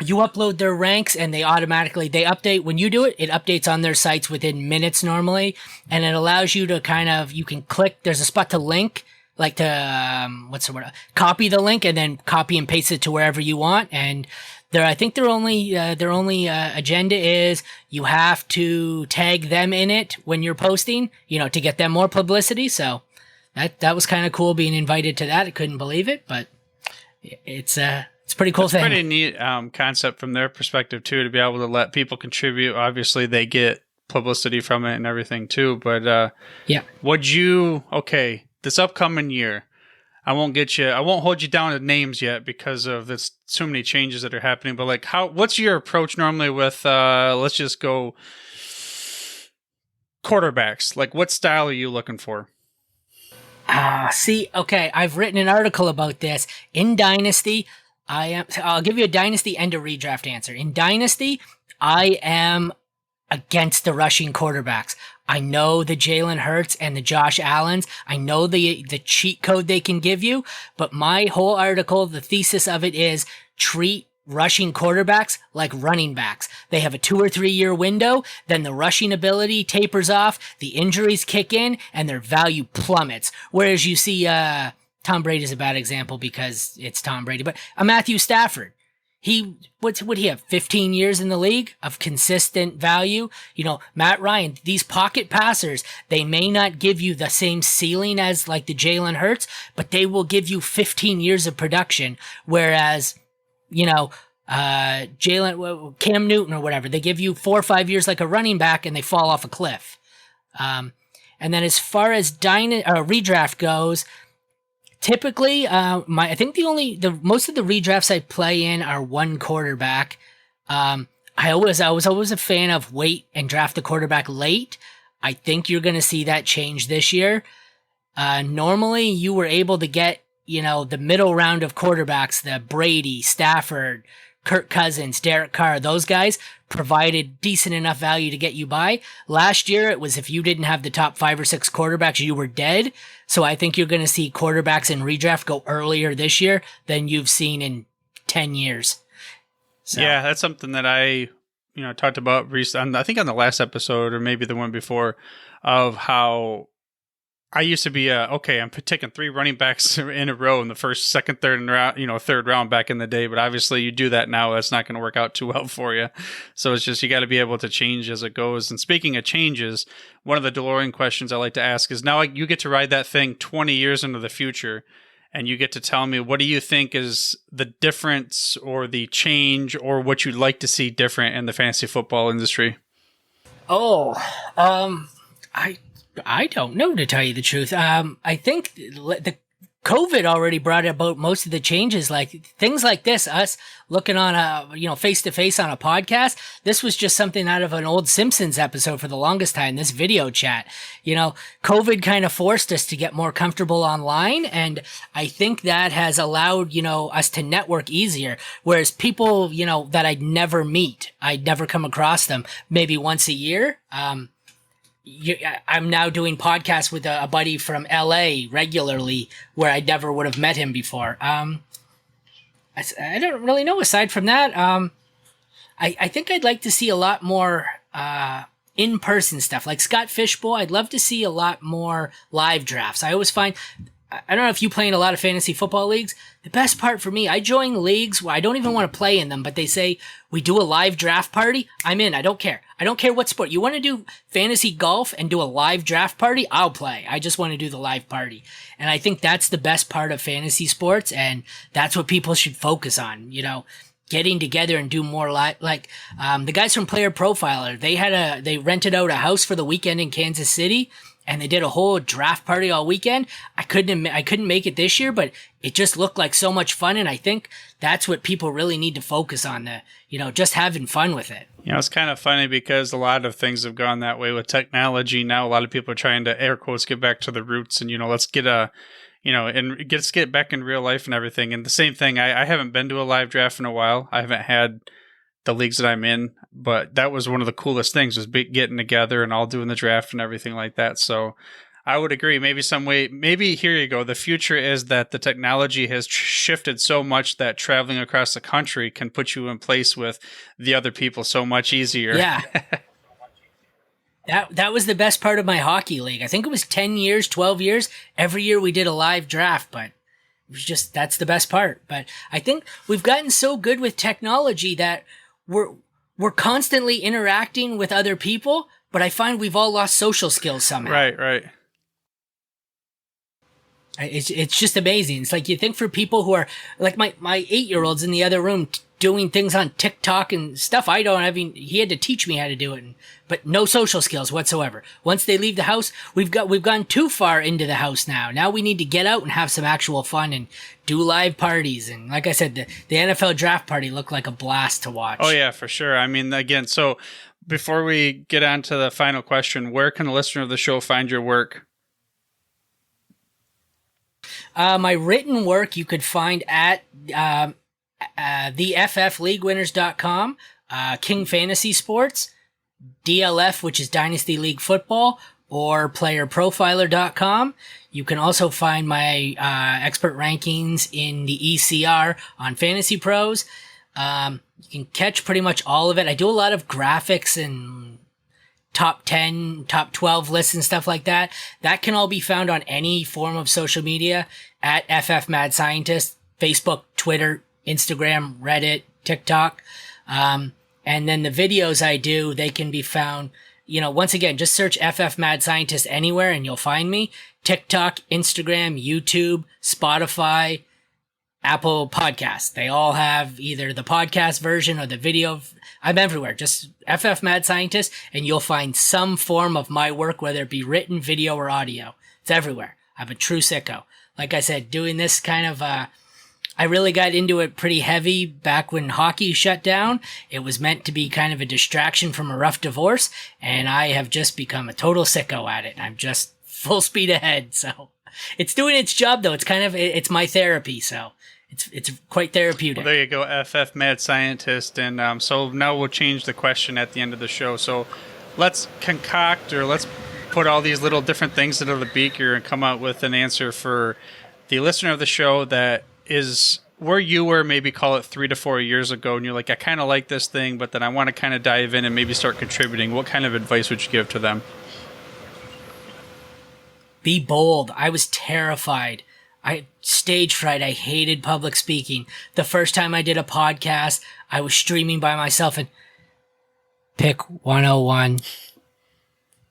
You upload their ranks, and they update. When you do it, it updates on their sites within minutes normally, and it allows you to you can click, there's a spot to link, like to, copy the link, and then copy and paste it to wherever you want. And I think their only agenda is you have to tag them in it when you're posting, to get them more publicity. So that was kind of cool being invited to that. I couldn't believe it, but it's a pretty cool thing. Pretty neat concept from their perspective too, to be able to let people contribute. Obviously, they get publicity from it and everything too. But this upcoming year, I won't hold you down to names yet because of this so many changes that are happening. But like, what's your approach normally with let's just go quarterbacks? Like, what style are you looking for? I've written an article about this in Dynasty. I'll give you a Dynasty and a redraft answer. In Dynasty, I am against the rushing quarterbacks. I know the Jalen Hurts and the Josh Allens. I know the cheat code they can give you, but my whole article, the thesis of it is treat rushing quarterbacks like running backs. They have a 2 or 3 year window, then the rushing ability tapers off, the injuries kick in, and their value plummets. Whereas you see, Tom Brady is a bad example because it's Tom Brady, but a Matthew Stafford. Would he have 15 years in the league of consistent value? Matt Ryan, these pocket passers, they may not give you the same ceiling as like the Jalen Hurts, but they will give you 15 years of production. Whereas, Cam Newton or whatever, they give you 4 or 5 years like a running back and they fall off a cliff. And then as far as redraft goes, typically, I think most of the redrafts I play in are one quarterback. I was always a fan of wait and draft the quarterback late. I think you're going to see that change this year. Normally, you were able to get, the middle round of quarterbacks, the Brady, Stafford, Kirk Cousins, Derek Carr, those guys provided decent enough value to get you by. Last year, it was if you didn't have the top 5 or 6 quarterbacks, you were dead. So I think you're going to see quarterbacks in redraft go earlier this year than you've seen in 10 years. So. Yeah, that's something that I talked about recently, I think on the last episode or maybe the one before, of how I used to be I'm taking 3 running backs in a row in the first, second, third round, third round back in the day. But obviously, you do that now, that's not going to work out too well for you. So it's just you got to be able to change as it goes. And speaking of changes, one of the DeLorean questions I like to ask is: now you get to ride that thing 20 years into the future, and you get to tell me, what do you think is the difference or the change or what you'd like to see different in the fantasy football industry? Oh, I don't know, to tell you the truth. I think the COVID already brought about most of the changes, like things like this, us looking on face to face on a podcast. This was just something out of an old Simpsons episode for the longest time, this video chat. COVID kind of forced us to get more comfortable online. And I think that has allowed, us to network easier. Whereas people, that I'd never meet, I'd never come across them maybe once a year. I'm now doing podcasts with a buddy from LA regularly where I never would have met him before. I don't really know. Aside from that, I think I'd like to see a lot more in-person stuff. Like Scott Fishbowl, I'd love to see a lot more live drafts. I always find, I don't know if you play in a lot of fantasy football leagues. The best part for me, I join leagues where I don't even want to play in them, but they say, we do a live draft party. I'm in. I don't care. I don't care what sport. You want to do fantasy golf and do a live draft party? I'll play. I just want to do the live party. And I think that's the best part of fantasy sports, and that's what people should focus on, getting together and do more like the guys from Player Profiler. They rented out a house for the weekend in Kansas City, and they did a whole draft party all weekend. I couldn't make it this year, but it just looked like so much fun. And I think that's what people really need to focus on, just having fun with it. It's kind of funny because a lot of things have gone that way with technology. Now, a lot of people are trying to, air quotes, get back to the roots and, let's get get back in real life and everything. And the same thing, I haven't been to a live draft in a while. I haven't had the leagues that I'm in, but that was one of the coolest things, was getting together and all doing the draft and everything like that. So I would agree. Maybe here you go. The future is that the technology has shifted so much that traveling across the country can put you in place with the other people so much easier. Yeah. That was the best part of my hockey league. I think it was 10 years, 12 years. Every year we did a live draft, but it was just, that's the best part. But I think we've gotten so good with technology that we're constantly interacting with other people, but I find we've all lost social skills somehow. Right. It's just amazing. It's like, you think for people who are like my 8-year-old's in the other room doing things on TikTok and stuff I don't. I mean, he had to teach me how to do it, but no social skills whatsoever. Once they leave the house, we've gone too far into the house now. Now we need to get out and have some actual fun and do live parties. And like I said, the NFL draft party looked like a blast to watch. Oh yeah, for sure. I mean, again, so before we get on to the final question, where can a listener of the show find your work? My written work you could find at theffleaguewinners.com, King Fantasy Sports, DLF, which is Dynasty League Football, or playerprofiler.com. You can also find my expert rankings in the ECR on Fantasy Pros. You can catch pretty much all of it. I do a lot of graphics and top 10, top 12 lists and stuff like that. That can all be found on any form of social media at FF Mad Scientist, Facebook, Twitter, Instagram, Reddit, TikTok. And then the videos I do, they can be found, once again, just search FF Mad Scientist anywhere and you'll find me. TikTok, Instagram, YouTube, Spotify, Apple Podcasts. They all have either the podcast version or the video. I'm everywhere. Just FF Mad Scientist, and you'll find some form of my work, whether it be written, video, or audio. It's everywhere. I'm a true sicko. Like I said, doing this kind of, I really got into it pretty heavy back when hockey shut down. It was meant to be kind of a distraction from a rough divorce, and I have just become a total sicko at it. I'm just full speed ahead. So it's doing its job, though. It's my therapy. So it's quite therapeutic. Well, there you go, FF Mad Scientist. And so now we'll change the question at the end of the show. So let's put all these little different things into the beaker and come out with an answer for the listener of the show that is where you were, maybe call it 3 to 4 years ago, and you're like, I kind of like this thing, but then I want to kind of dive in and maybe start contributing. What kind of advice would you give to them? Be bold. I was terrified. Stage fright. I hated public speaking. The first time I did a podcast, I was streaming by myself and pick 101.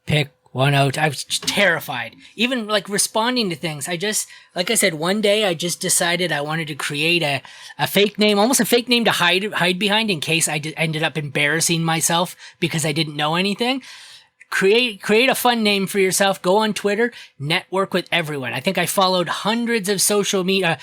Pick I was terrified. Even like responding to things. Like I said, one day I just decided I wanted to create a fake name, almost a fake name to hide behind in case I ended up embarrassing myself because I didn't know anything. Create a fun name for yourself. Go on Twitter, network with everyone. I think I followed hundreds of social media,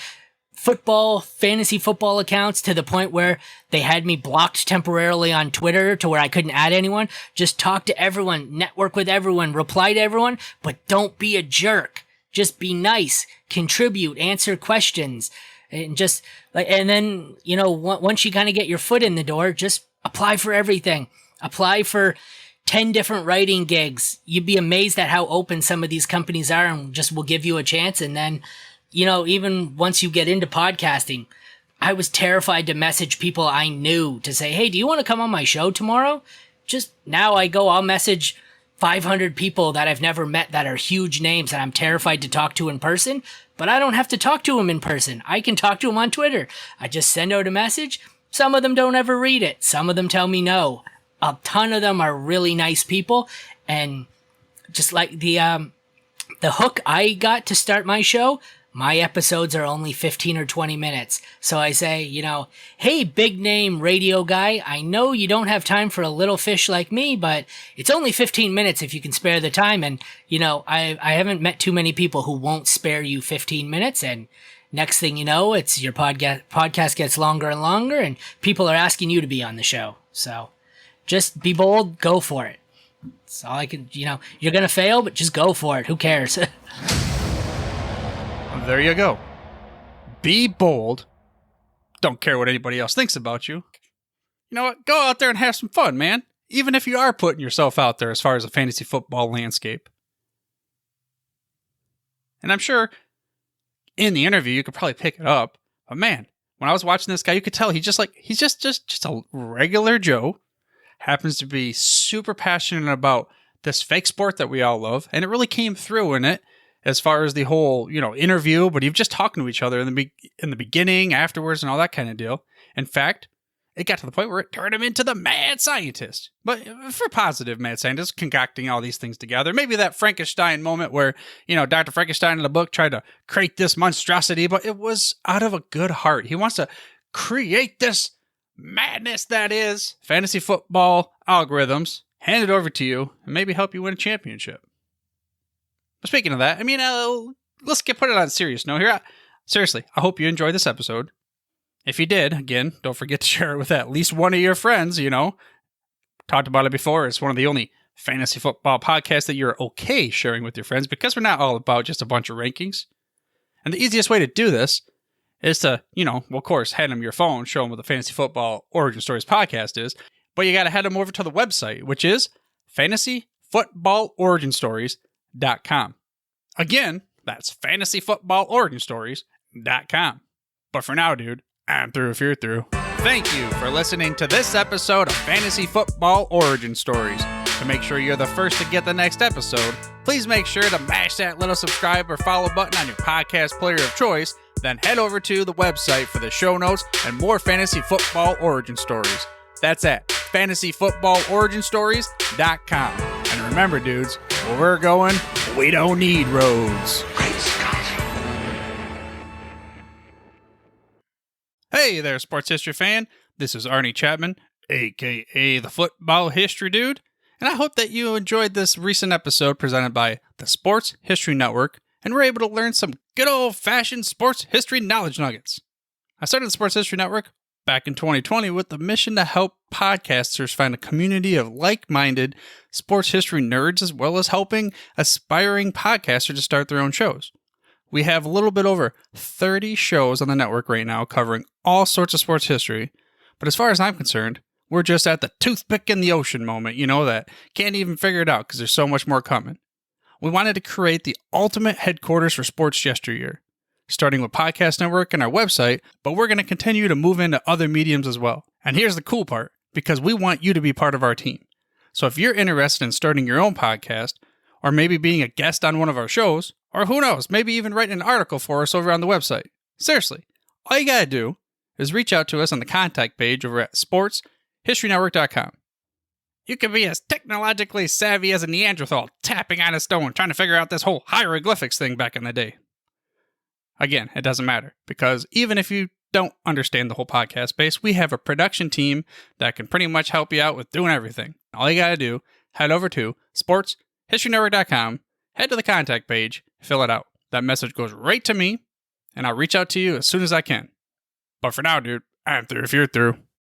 fantasy football accounts to the point where they had me blocked temporarily on Twitter to where I couldn't add anyone. Just talk to everyone, network with everyone, reply to everyone, but don't be a jerk. Just be nice, contribute, answer questions, and then, once you kind of get your foot in the door, just apply for everything. Apply for 10 different writing gigs. You'd be amazed at how open some of these companies are and just will give you a chance. And then, even once you get into podcasting, I was terrified to message people I knew to say, hey, do you want to come on my show tomorrow? Just now I'll message 500 people that I've never met that are huge names that I'm terrified to talk to in person, but I don't have to talk to them in person. I can talk to them on Twitter. I just send out a message. Some of them don't ever read it. Some of them tell me no. A ton of them are really nice people. And just like the hook I got to start my show, my episodes are only 15 or 20 minutes. So I say, hey, big name radio guy, I know you don't have time for a little fish like me, but it's only 15 minutes if you can spare the time. And, I haven't met too many people who won't spare you 15 minutes. And next thing you know, it's your podcast gets longer and longer and people are asking you to be on the show. So just be bold, go for it. That's all I can, you're going to fail, but just go for it. Who cares? There you go. Be bold. Don't care what anybody else thinks about you. You know what? Go out there and have some fun, man. Even if you are putting yourself out there as far as the fantasy football landscape. And I'm sure in the interview you could probably pick it up. But man, when I was watching this guy, you could tell he's just a regular Joe. Happens to be super passionate about this fake sport that we all love. And it really came through in it. As far as the whole, interview, but you've just talking to each other in the beginning, afterwards, and all that kind of deal. In fact, it got to the point where it turned him into the mad scientist. But for positive mad scientist, concocting all these things together. Maybe that Frankenstein moment where, Dr. Frankenstein in the book tried to create this monstrosity, but it was out of a good heart. He wants to create this madness that is fantasy football algorithms, hand it over to you, and maybe help you win a championship. Speaking of that, let's put it on a serious note here. Seriously, I hope you enjoyed this episode. If you did, again, don't forget to share it with at least one of your friends, Talked about it before. It's one of the only fantasy football podcasts that you're okay sharing with your friends because we're not all about just a bunch of rankings. And the easiest way to do this is to, of course, hand them your phone, show them what the Fantasy Football Origin Stories podcast is. But you got to head them over to the website, which is fantasyfootballoriginstories.com. Again, that's fantasyfootballoriginstories.com. But for now, dude, I'm through if you're through. Thank you for listening to this episode of Fantasy Football Origin Stories. To make sure you're the first to get the next episode, please make sure to mash that little subscribe or follow button on your podcast player of choice, then head over to the website for the show notes and more Fantasy Football Origin Stories. That's at fantasyfootballoriginstories.com. And remember, dudes, where we're going, we don't need roads. Great Scott! Hey there, sports history fan. This is Arnie Chapman, a.k.a. the Football History Dude. And I hope that you enjoyed this recent episode presented by the Sports History Network and were able to learn some good old-fashioned sports history knowledge nuggets. I started the Sports History Network back in 2020 with the mission to help podcasters find a community of like-minded sports history nerds, as well as helping aspiring podcasters to start their own shows. We have a little bit over 30 shows on the network right now covering all sorts of sports history, but as far as I'm concerned, we're just at the toothpick in the ocean moment, that can't even figure it out because there's so much more coming. We wanted to create the ultimate headquarters for sports yesteryear, starting with Podcast Network and our website, but we're going to continue to move into other mediums as well. And here's the cool part, because we want you to be part of our team. So if you're interested in starting your own podcast, or maybe being a guest on one of our shows, or who knows, maybe even writing an article for us over on the website. Seriously, all you got to do is reach out to us on the contact page over at sportshistorynetwork.com. You could be as technologically savvy as a Neanderthal tapping on a stone trying to figure out this whole hieroglyphics thing back in the day. Again, it doesn't matter, because even if you don't understand the whole podcast space, we have a production team that can pretty much help you out with doing everything. All you got to do, head over to sportshistorynetwork.com, head to the contact page, fill it out. That message goes right to me, and I'll reach out to you as soon as I can. But for now, dude, I'm through if you're through.